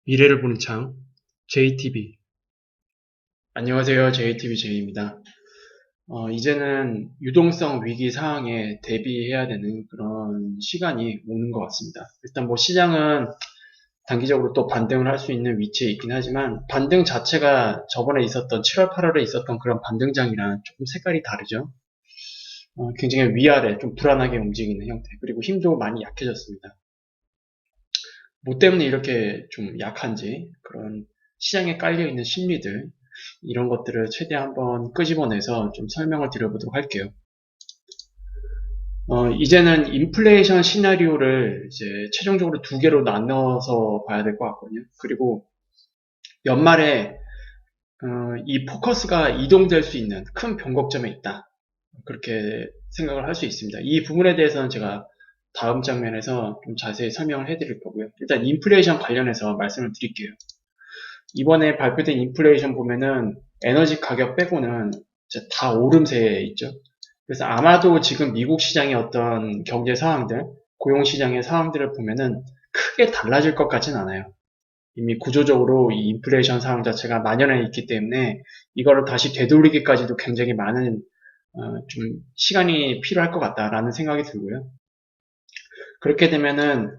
미래를 보는 창, JTB. 안녕하세요. JTB J입니다. 이제는 유동성 위기 상황에 대비해야 되는 그런 시간이 오는 것 같습니다. 일단 뭐 시장은 단기적으로 또 반등을 할 수 있는 위치에 있긴 하지만 반등 자체가 저번에 있었던 7월, 8월에 있었던 그런 반등장이랑 조금 색깔이 다르죠. 굉장히 위아래 좀 불안하게 움직이는 형태. 그리고 힘도 많이 약해졌습니다. 뭐 때문에 이렇게 좀 약한지 그런 시장에 깔려있는 심리들 이런 것들을 최대한 한번 끄집어내서 좀 설명을 드려보도록 할게요. 이제는 인플레이션 시나리오를 이제 최종적으로 두 개로 나눠서 봐야 될 것 같거든요. 그리고 연말에 이 포커스가 이동될 수 있는 큰 변곡점에 있다. 그렇게 생각을 할 수 있습니다. 이 부분에 대해서는 제가 다음 장면에서 좀 자세히 설명을 해드릴 거고요. 일단 인플레이션 관련해서 말씀을 드릴게요. 이번에 발표된 인플레이션 보면은 에너지 가격 빼고는 이제 다 오름세에 있죠. 그래서 아마도 지금 미국 시장의 어떤 경제 상황들, 고용 시장의 상황들을 보면은 크게 달라질 것 같진 않아요. 이미 구조적으로 이 인플레이션 상황 자체가 만연해 있기 때문에 이거를 다시 되돌리기까지도 굉장히 많은 좀 시간이 필요할 것 같다라는 생각이 들고요. 그렇게 되면은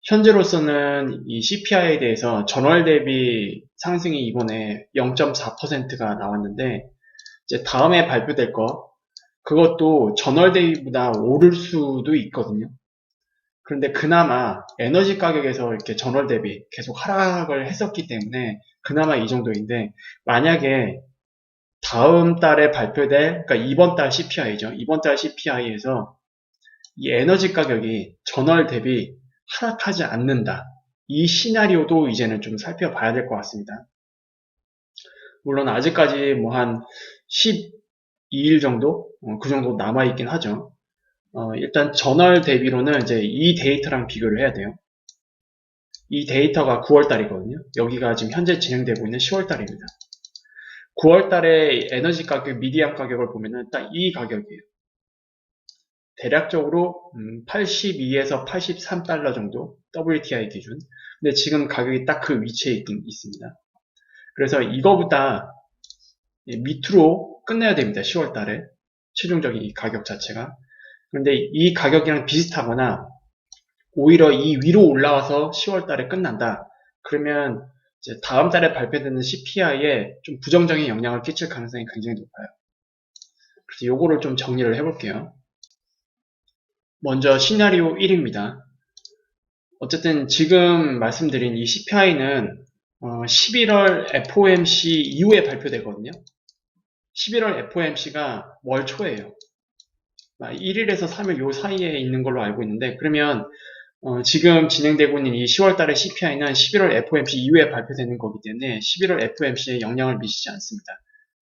현재로서는 이 CPI에 대해서 전월 대비 상승이 이번에 0.4%가 나왔는데 이제 다음에 발표될 거 그것도 전월 대비보다 오를 수도 있거든요. 그런데 그나마 에너지 가격에서 이렇게 전월 대비 계속 하락을 했었기 때문에 그나마 이 정도인데 만약에 다음 달에 발표될 그러니까 이번 달 CPI죠. 이번 달 CPI에서 이 에너지 가격이 전월 대비 하락하지 않는다. 이 시나리오도 이제는 좀 살펴봐야 될 것 같습니다. 물론 아직까지 뭐 한 12일 정도? 그 정도 남아있긴 하죠. 일단 전월 대비로는 이제 이 데이터랑 비교를 해야 돼요. 이 데이터가 9월 달이거든요. 여기가 지금 현재 진행되고 있는 10월 달입니다. 9월 달에 에너지 가격, 미디안 가격을 보면은 딱 이 가격이에요. 대략적으로 82에서 83달러 정도 WTI 기준. 근데 지금 가격이 딱 그 위치에 있습니다. 그래서 이거보다 밑으로 끝내야 됩니다. 10월 달에 최종적인 이 가격 자체가. 그런데 이 가격이랑 비슷하거나 오히려 이 위로 올라와서 10월 달에 끝난다. 그러면 이제 다음 달에 발표되는 CPI에 좀 부정적인 영향을 끼칠 가능성이 굉장히 높아요. 그래서 요거를 좀 정리를 해볼게요. 먼저 시나리오 1입니다. 어쨌든 지금 말씀드린 이 CPI는 11월 FOMC 이후에 발표되거든요. 11월 FOMC가 월 초예요. 1일에서 3일 요 사이에 있는 걸로 알고 있는데 그러면 지금 진행되고 있는 이 10월 달의 CPI는 11월 FOMC 이후에 발표되는 거기 때문에 11월 FOMC에 영향을 미치지 않습니다.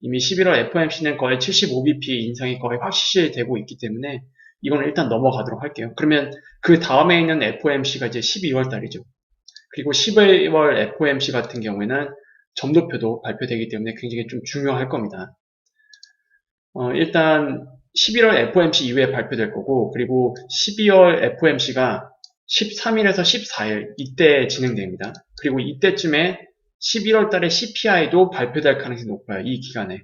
이미 11월 FOMC는 거의 75bp 인상이 거의 확실시되고 있기 때문에 이건 일단 넘어가도록 할게요. 그러면 그 다음에 있는 FOMC가 이제 12월 달이죠. 그리고 12월 FOMC 같은 경우에는 점도표도 발표되기 때문에 굉장히 좀 중요할 겁니다. 일단 11월 FOMC 이후에 발표될 거고 그리고 12월 FOMC가 13일에서 14일 이때 진행됩니다. 그리고 이때쯤에 11월 달에 CPI도 발표될 가능성이 높아요. 이 기간에.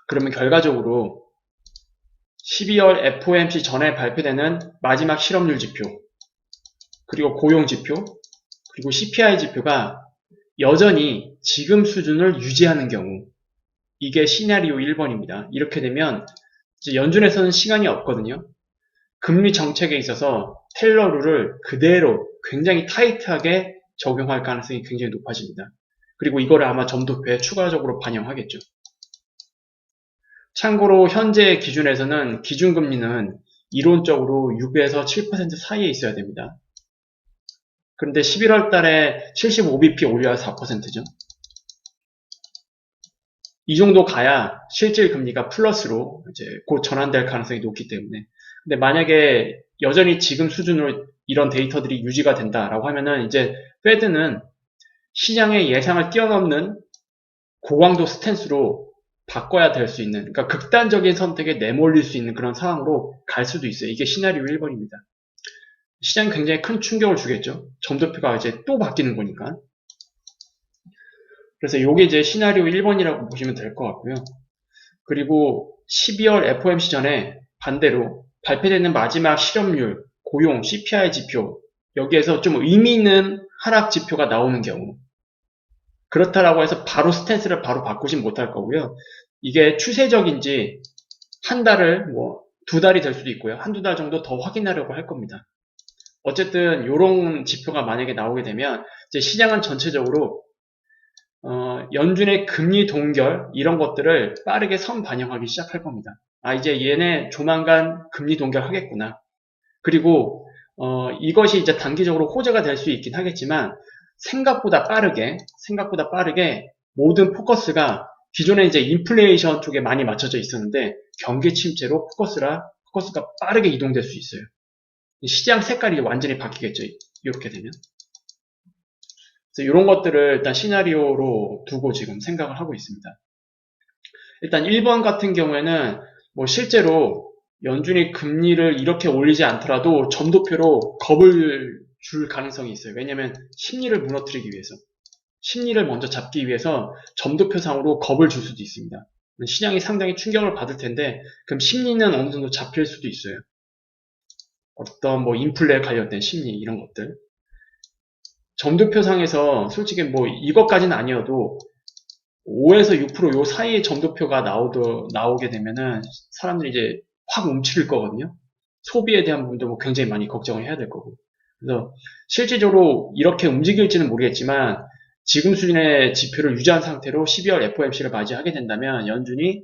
그러면 결과적으로 12월 FOMC 전에 발표되는 마지막 실업률 지표, 그리고 고용 지표, 그리고 CPI 지표가 여전히 지금 수준을 유지하는 경우 이게 시나리오 1번입니다. 이렇게 되면 이제 연준에서는 시간이 없거든요. 금리 정책에 있어서 테일러 룰을 그대로 굉장히 타이트하게 적용할 가능성이 굉장히 높아집니다. 그리고 이거를 아마 점도표에 추가적으로 반영하겠죠. 참고로 현재 기준에서는 기준금리는 이론적으로 6에서 7% 사이에 있어야 됩니다. 그런데 11월 달에 75bp 올려야 4%죠. 이 정도 가야 실질 금리가 플러스로 이제 곧 전환될 가능성이 높기 때문에. 근데 만약에 여전히 지금 수준으로 이런 데이터들이 유지가 된다라고 하면은 이제 페드는 시장의 예상을 뛰어넘는 고강도 스탠스로 바꿔야 될 수 있는, 그러니까 극단적인 선택에 내몰릴 수 있는 그런 상황으로 갈 수도 있어요. 이게 시나리오 1번입니다. 시장이 굉장히 큰 충격을 주겠죠. 점도표가 이제 또 바뀌는 거니까. 그래서 요게 이제 시나리오 1번이라고 보시면 될 것 같고요. 그리고 12월 FOMC 전에 반대로 발표되는 마지막 실업률, 고용, CPI 지표, 여기에서 좀 의미 있는 하락 지표가 나오는 경우, 그렇다라고 해서 바로 스탠스를 바로 바꾸진 못할 거고요. 이게 추세적인지 한 달을 뭐 두 달이 될 수도 있고요. 한두 달 정도 더 확인하려고 할 겁니다. 어쨌든 이런 지표가 만약에 나오게 되면 이제 시장은 전체적으로 연준의 금리 동결 이런 것들을 빠르게 선반영하기 시작할 겁니다. 아, 이제 얘네 조만간 금리 동결 하겠구나. 그리고 이것이 이제 단기적으로 호재가 될 수 있긴 하겠지만 생각보다 빠르게 모든 포커스가 기존에 이제 인플레이션 쪽에 많이 맞춰져 있었는데 경기 침체로 포커스가 빠르게 이동될 수 있어요. 시장 색깔이 완전히 바뀌겠죠. 이렇게 되면. 그래서 이런 것들을 일단 시나리오로 두고 지금 생각을 하고 있습니다. 일단 1번 같은 경우에는 뭐 실제로 연준이 금리를 이렇게 올리지 않더라도 점도표로 겁을 줄 가능성이 있어요. 왜냐하면 심리를 무너뜨리기 위해서. 심리를 먼저 잡기 위해서 점도표상으로 겁을 줄 수도 있습니다. 시장이 상당히 충격을 받을 텐데 그럼 심리는 어느 정도 잡힐 수도 있어요. 어떤 뭐 인플레 관련된 심리 이런 것들. 점도표상에서 솔직히 뭐 이것까지는 아니어도 5에서 6%요 사이의 점도표가 나오게 되면은 사람들이 이제 확 움츠릴 거거든요. 소비에 대한 부분도 뭐 굉장히 많이 걱정을 해야 될 거고. 그래서 실질적으로 이렇게 움직일지는 모르겠지만 지금 수준의 지표를 유지한 상태로 12월 FOMC를 맞이하게 된다면 연준이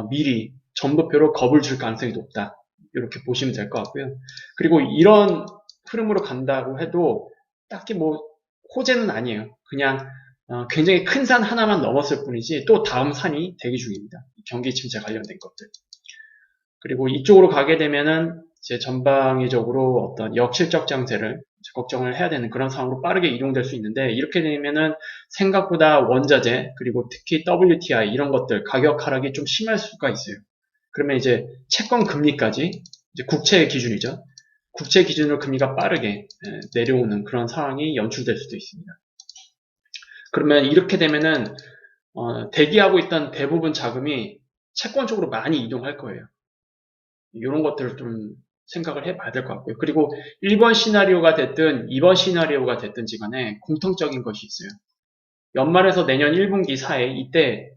미리 점도표로 겁을 줄 가능성이 높다. 이렇게 보시면 될 것 같고요. 그리고 이런 흐름으로 간다고 해도 딱히 뭐 호재는 아니에요. 그냥 굉장히 큰 산 하나만 넘었을 뿐이지 또 다음 산이 대기 중입니다. 경기 침체 관련된 것들. 그리고 이쪽으로 가게 되면은 이제 전방위적으로 어떤 역실적 장세를 걱정을 해야 되는 그런 상황으로 빠르게 이동될 수 있는데 이렇게 되면은 생각보다 원자재 그리고 특히 WTI 이런 것들 가격 하락이 좀 심할 수가 있어요. 그러면 이제 채권 금리까지 이제 국채 기준이죠. 국채 기준으로 금리가 빠르게 내려오는 그런 상황이 연출될 수도 있습니다. 그러면 이렇게 되면은 대기하고 있던 대부분 자금이 채권 쪽으로 많이 이동할 거예요. 이런 것들을 좀 생각을 해봐야 될 것 같고요. 그리고 1번 시나리오가 됐든 2번 시나리오가 됐든지 간에 공통적인 것이 있어요. 연말에서 내년 1분기 사이 이때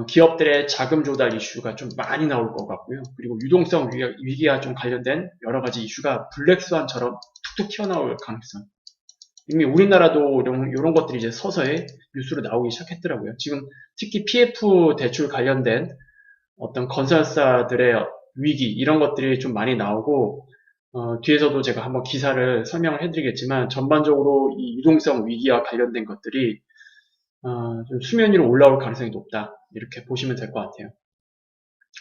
기업들의 자금 조달 이슈가 좀 많이 나올 것 같고요. 그리고 유동성 위기와 좀 관련된 여러 가지 이슈가 블랙스완처럼 툭툭 튀어나올 가능성. 이미 우리나라도 이런 것들이 이제 서서히 뉴스로 나오기 시작했더라고요. 지금 특히 PF 대출 관련된 어떤 건설사들의 위기 이런 것들이 좀 많이 나오고 뒤에서도 제가 한번 기사를 설명을 해드리겠지만 전반적으로 이 유동성 위기와 관련된 것들이 좀 수면 위로 올라올 가능성이 높다 이렇게 보시면 될 것 같아요.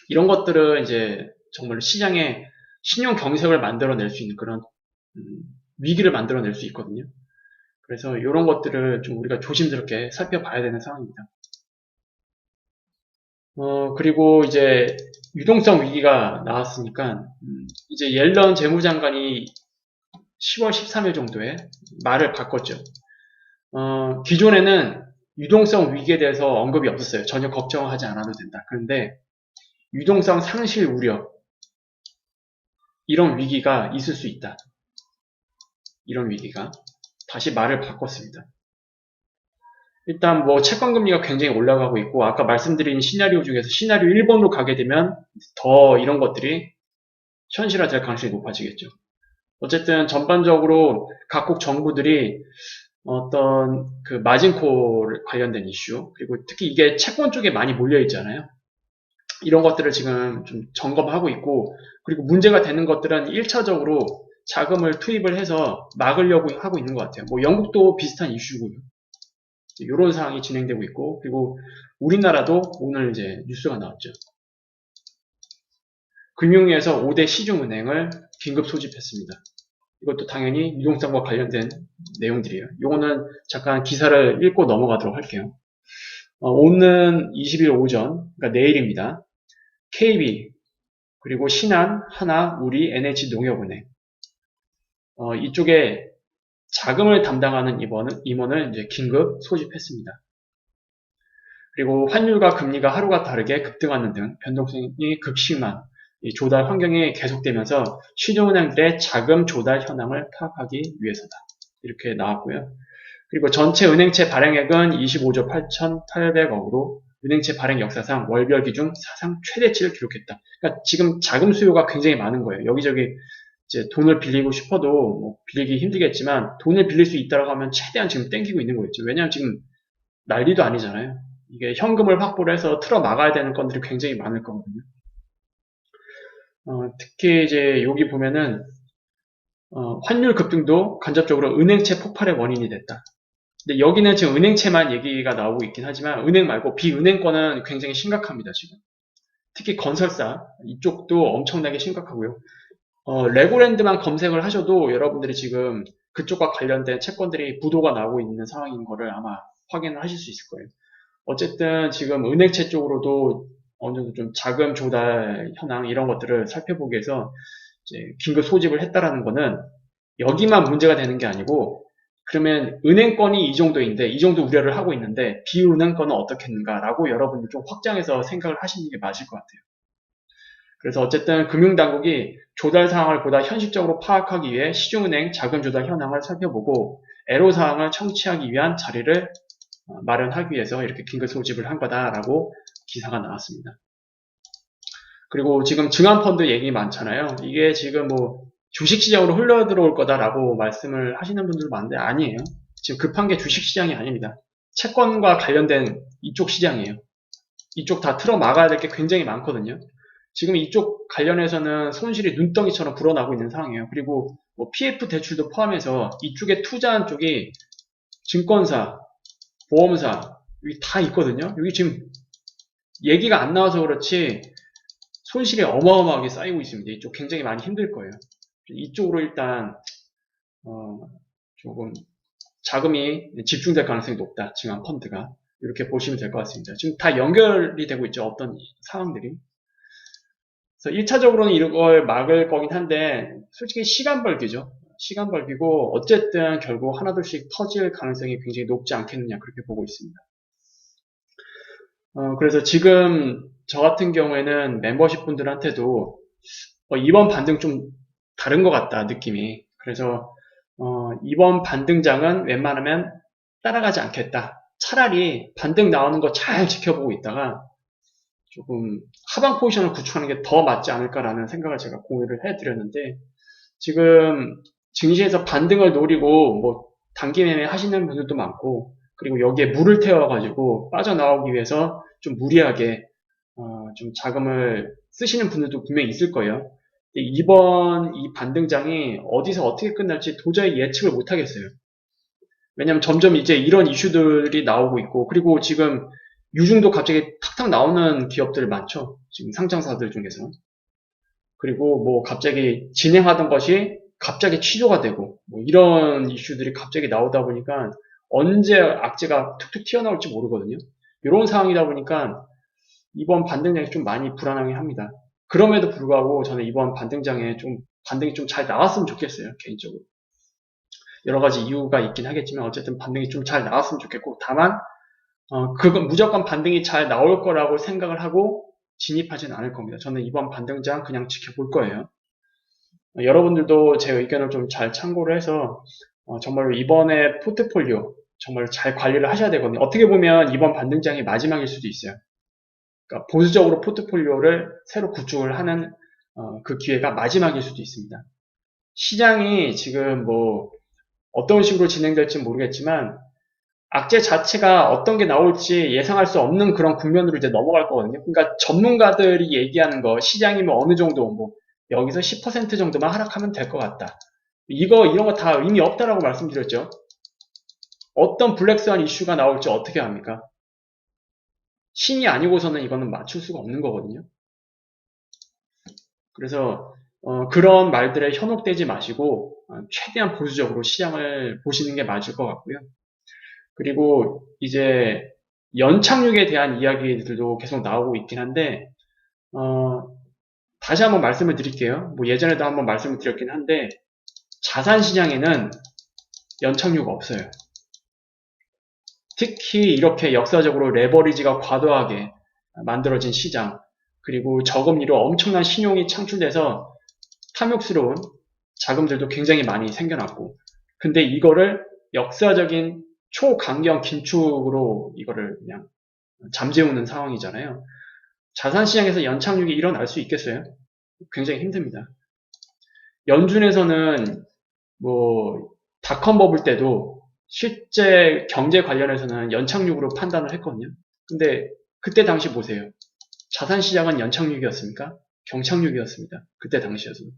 이런 것들은 이제 정말 시장에 신용 경색을 만들어낼 수 있는 그런 위기를 만들어낼 수 있거든요. 그래서 이런 것들을 좀 우리가 조심스럽게 살펴봐야 되는 상황입니다. 그리고 이제 유동성 위기가 나왔으니까 이제 옐런 재무장관이 10월 13일 정도에 말을 바꿨죠. 기존에는 유동성 위기에 대해서 언급이 없었어요. 전혀 걱정하지 않아도 된다. 그런데 유동성 상실 우려 이런 위기가 있을 수 있다. 이런 위기가 다시 말을 바꿨습니다. 일단 뭐 채권금리가 굉장히 올라가고 있고 아까 말씀드린 시나리오 중에서 시나리오 1번으로 가게 되면 더 이런 것들이 현실화될 가능성이 높아지겠죠. 어쨌든 전반적으로 각국 정부들이 어떤 그 마진콜 관련된 이슈 그리고 특히 이게 채권 쪽에 많이 몰려 있잖아요. 이런 것들을 지금 좀 점검하고 있고 그리고 문제가 되는 것들은 1차적으로 자금을 투입을 해서 막으려고 하고 있는 것 같아요. 뭐 영국도 비슷한 이슈고요. 이런 상황이 진행되고 있고 그리고 우리나라도 오늘 이제 뉴스가 나왔죠. 금융위에서 5대 시중은행을 긴급 소집했습니다. 이것도 당연히 유동성과 관련된 내용들이에요. 이거는 잠깐 기사를 읽고 넘어가도록 할게요. 오는 20일 오전, 그러니까 내일입니다. KB, 그리고 신한, 하나, 우리, NH농협은행 이쪽에 자금을 담당하는 임원을 이제 긴급 소집했습니다. 그리고 환율과 금리가 하루가 다르게 급등하는 등 변동성이 극심한 이 조달 환경이 계속되면서 시중은행들의 자금 조달 현황을 파악하기 위해서다. 이렇게 나왔고요. 그리고 전체 은행채 발행액은 25조 8,800억으로 은행채 발행 역사상 월별 기준 사상 최대치를 기록했다. 그러니까 지금 자금 수요가 굉장히 많은 거예요. 여기저기 이제 돈을 빌리고 싶어도 뭐 빌리기 힘들겠지만 돈을 빌릴 수 있다고 하면 최대한 지금 땡기고 있는 거겠죠. 왜냐하면 지금 난리도 아니잖아요. 이게 현금을 확보를 해서 틀어 막아야 되는 건들이 굉장히 많을 거거든요. 특히 이제 여기 보면은 환율 급등도 간접적으로 은행채 폭발의 원인이 됐다. 근데 여기는 지금 은행채만 얘기가 나오고 있긴 하지만 은행 말고 비은행권은 굉장히 심각합니다, 지금. 특히 건설사 이쪽도 엄청나게 심각하고요. 레고랜드만 검색을 하셔도 여러분들이 지금 그쪽과 관련된 채권들이 부도가 나오고 있는 상황인 거를 아마 확인을 하실 수 있을 거예요. 어쨌든 지금 은행채 쪽으로도 어느 정도 좀 자금 조달 현황 이런 것들을 살펴보기 위해서 이제 긴급 소집을 했다라는 거는 여기만 문제가 되는 게 아니고 그러면 은행권이 이 정도인데 이 정도 우려를 하고 있는데 비은행권은 어떻겠는가라고 여러분들 좀 확장해서 생각을 하시는 게 맞을 것 같아요. 그래서 어쨌든 금융당국이 조달 상황을 보다 현실적으로 파악하기 위해 시중은행 자금 조달 현황을 살펴보고 애로사항을 청취하기 위한 자리를 마련하기 위해서 이렇게 긴급 소집을 한 거다라고 기사가 나왔습니다. 그리고 지금 증안펀드 얘기 많잖아요. 이게 지금 뭐 주식시장으로 흘러 들어올 거다라고 말씀을 하시는 분들 많은데 아니에요. 지금 급한 게 주식시장이 아닙니다. 채권과 관련된 이쪽 시장이에요. 이쪽 다 틀어 막아야 될 게 굉장히 많거든요. 지금 이쪽 관련해서는 손실이 눈덩이처럼 불어나고 있는 상황이에요. 그리고 뭐 PF 대출도 포함해서 이쪽에 투자한 쪽이 증권사, 보험사 여기 다 있거든요. 여기 지금 얘기가 안 나와서 그렇지 손실이 어마어마하게 쌓이고 있습니다. 이쪽 굉장히 많이 힘들 거예요. 이쪽으로 일단 조금 자금이 집중될 가능성이 높다. 증안 펀드가 이렇게 보시면 될 것 같습니다. 지금 다 연결이 되고 있죠. 어떤 상황들이. 그래서 1차적으로는 이걸 막을 거긴 한데 솔직히 시간 벌기죠. 시간 벌기고 어쨌든 결국 하나둘씩 터질 가능성이 굉장히 높지 않겠느냐 그렇게 보고 있습니다. 그래서 지금 저 같은 경우에는 멤버십 분들한테도 이번 반등 좀 다른 것 같다 느낌이. 그래서 이번 반등장은 웬만하면 따라가지 않겠다. 차라리 반등 나오는 거 잘 지켜보고 있다가 조금 하방 포지션을 구축하는 게 더 맞지 않을까라는 생각을 제가 공유를 해드렸는데 지금 증시에서 반등을 노리고 뭐 단기 매매 하시는 분들도 많고 그리고 여기에 물을 태워가지고 빠져나오기 위해서 좀 무리하게 좀 자금을 쓰시는 분들도 분명히 있을 거예요. 이번 이 반등장이 어디서 어떻게 끝날지 도저히 예측을 못 하겠어요. 왜냐면 점점 이제 이런 이슈들이 나오고 있고 그리고 지금 유중도 갑자기 탁탁 나오는 기업들 많죠. 지금 상장사들 중에서. 그리고 뭐 갑자기 진행하던 것이 갑자기 취소가 되고 뭐 이런 이슈들이 갑자기 나오다 보니까 언제 악재가 툭툭 튀어나올지 모르거든요. 이런 상황이다 보니까 이번 반등장이 좀 많이 불안하게 합니다. 그럼에도 불구하고 저는 이번 반등장에 좀 반등이 좀 잘 나왔으면 좋겠어요. 개인적으로. 여러 가지 이유가 있긴 하겠지만 어쨌든 반등이 좀 잘 나왔으면 좋겠고 다만 그건 무조건 반등이 잘 나올 거라고 생각을 하고 진입하지는 않을 겁니다. 저는 이번 반등장 그냥 지켜볼 거예요. 여러분들도 제 의견을 좀 잘 참고를 해서 정말로 이번에 포트폴리오 정말 잘 관리를 하셔야 되거든요. 어떻게 보면 이번 반등장이 마지막일 수도 있어요. 그러니까 보수적으로 포트폴리오를 새로 구축을 하는 그 기회가 마지막일 수도 있습니다. 시장이 지금 뭐 어떤 식으로 진행될지 모르겠지만 악재 자체가 어떤 게 나올지 예상할 수 없는 그런 국면으로 이제 넘어갈 거거든요. 그러니까 전문가들이 얘기하는 거 시장이면 어느 정도 뭐 여기서 10% 정도만 하락하면 될 것 같다. 이런 거 다 의미 없다라고 말씀드렸죠. 어떤 블랙스완 이슈가 나올지 어떻게 합니까? 신이 아니고서는 이거는 맞출 수가 없는 거거든요. 그래서 그런 말들에 현혹되지 마시고 최대한 보수적으로 시장을 보시는 게 맞을 것 같고요. 그리고 이제 연착륙에 대한 이야기들도 계속 나오고 있긴 한데 다시 한번 말씀을 드릴게요. 뭐 예전에도 한번 말씀을 드렸긴 한데 자산 시장에는 연착륙 없어요. 특히 이렇게 역사적으로 레버리지가 과도하게 만들어진 시장, 그리고 저금리로 엄청난 신용이 창출돼서 탐욕스러운 자금들도 굉장히 많이 생겨났고, 근데 이거를 역사적인 초강경 긴축으로 이거를 그냥 잠재우는 상황이잖아요. 자산시장에서 연착륙이 일어날 수 있겠어요? 굉장히 힘듭니다. 연준에서는 뭐 닷컴 버블 때도 실제 경제 관련해서는 연착륙으로 판단을 했거든요. 근데 그때 당시 보세요. 자산시장은 연착륙이었습니까? 경착륙이었습니다. 그때 당시에서는.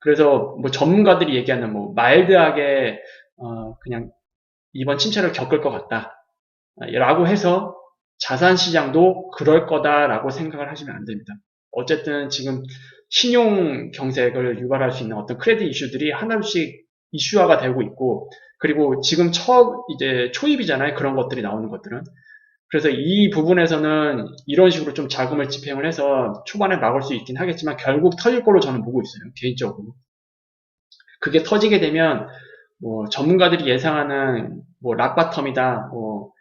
그래서 뭐 전문가들이 얘기하는 뭐 마일드하게 그냥 이번 침체를 겪을 것 같다 라고 해서 자산시장도 그럴 거다라고 생각을 하시면 안 됩니다. 어쨌든 지금 신용 경색을 유발할 수 있는 어떤 크레딧 이슈들이 하나씩 이슈화가 되고 있고, 그리고 지금 이제 초입이잖아요. 그런 것들이 나오는 것들은. 그래서 이 부분에서는 이런 식으로 좀 자금을 집행을 해서 초반에 막을 수 있긴 하겠지만 결국 터질 걸로 저는 보고 있어요. 개인적으로. 그게 터지게 되면 뭐 전문가들이 예상하는 뭐 락바텀이다, 뭐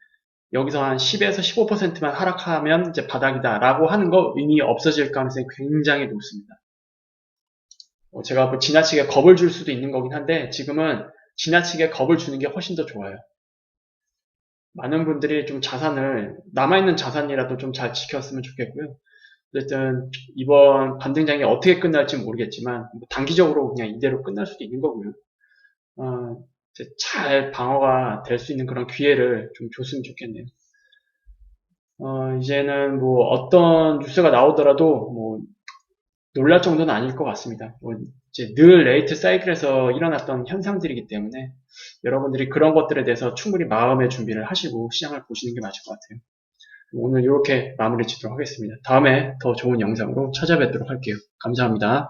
여기서 한 10에서 15%만 하락하면 이제 바닥이다라고 하는 거 이미 없어질 가능성이 굉장히 높습니다. 제가 뭐 지나치게 겁을 줄 수도 있는 거긴 한데 지금은 지나치게 겁을 주는 게 훨씬 더 좋아요. 많은 분들이 좀 자산을, 남아있는 자산이라도 좀 잘 지켰으면 좋겠고요. 어쨌든 이번 반등장이 어떻게 끝날지 모르겠지만 단기적으로 그냥 이대로 끝날 수도 있는 거고요. 잘 방어가 될 수 있는 그런 기회를 좀 줬으면 좋겠네요. 이제는 뭐 어떤 뉴스가 나오더라도 뭐 놀랄 정도는 아닐 것 같습니다. 뭐 이제 늘 레이트 사이클에서 일어났던 현상들이기 때문에 여러분들이 그런 것들에 대해서 충분히 마음의 준비를 하시고 시장을 보시는 게 맞을 것 같아요. 오늘 이렇게 마무리 짓도록 하겠습니다. 다음에 더 좋은 영상으로 찾아뵙도록 할게요. 감사합니다.